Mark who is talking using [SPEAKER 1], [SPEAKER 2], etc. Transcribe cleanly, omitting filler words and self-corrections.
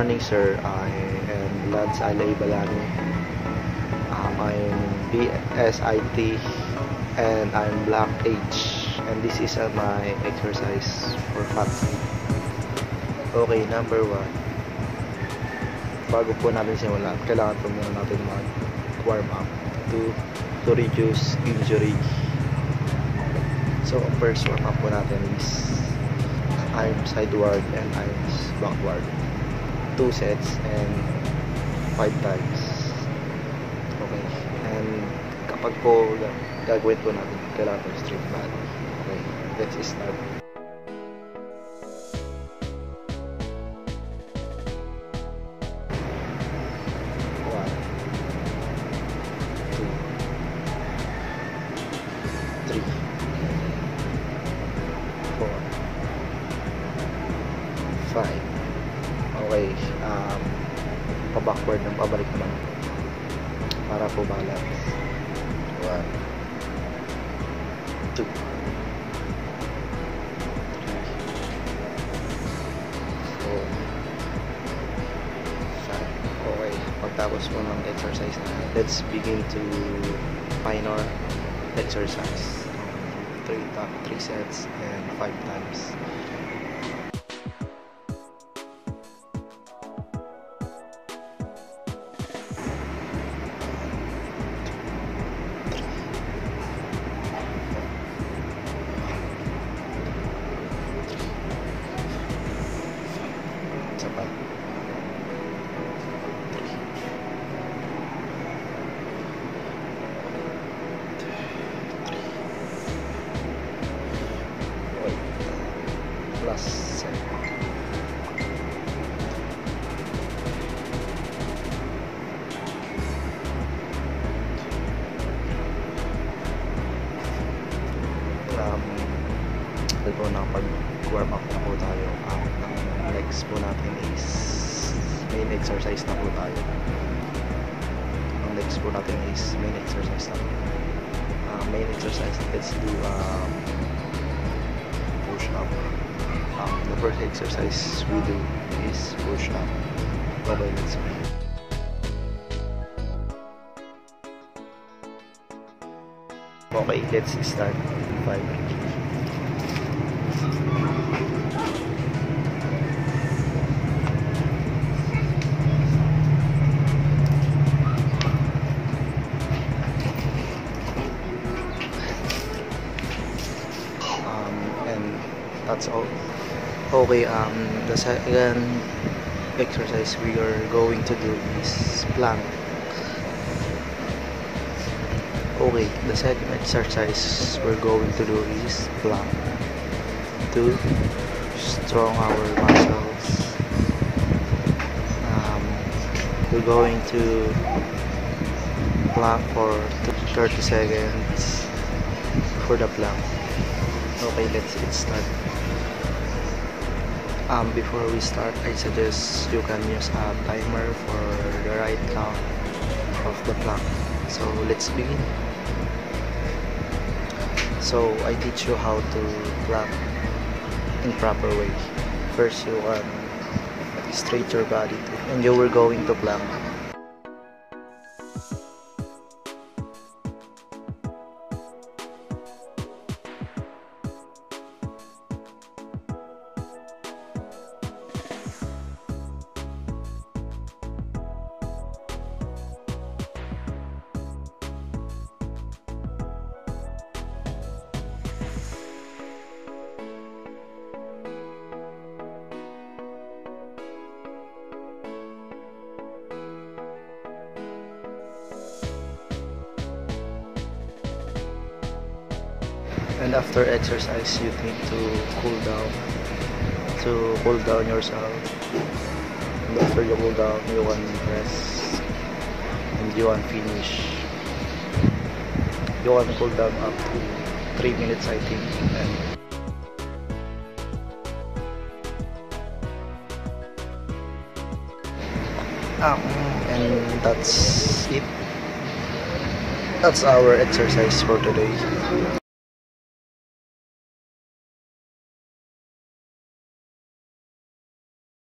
[SPEAKER 1] morning, sir. I am Lance Alay Balani. I'm BSIT and I'm Black H. And this is my exercise for fat side. Okay, number 1. Bago po natin simulan, kailangan po muna natin mag-warm up to reduce injury. So, first warm up po natin is arm sideward and arms backward. 2 sets and 5 times. Okay. And kapag po gagawin po natin, kailangan po straight body. Okay. Let's start. Okay, pa-backward ng pabalik naman para po balance. 1, 2, 3, 4, 5. Okay, pagtapos po ng exercise na, let's begin to minor exercise. 3 sets and 5 times. Plus 7. Ito na pag-warm up na po tayo. Ang legs po natin is main exercise na po tayo. Ang legs po natin is main exercise na po. Main exercise, let's do push up. The first exercise we do is push up. Okay, let's go. Okay, let's start. 5. And that's all. Okay, the second exercise we are going to do is plank. Okay, the second exercise we're going to do is plank to strong our muscles. We're going to plank for 30 seconds for the plank. Okay, let's start. Before we start, I suggest you can use a timer for the right count of the plank. So let's begin. So I teach you how to plank in proper way. First, you straight your body and you were going to plank. And after exercise, you need to cool down yourself. And after you cool down, you can rest and you can finish. You can cool down up to 3 minutes, I think. And that's it. That's our exercise for today.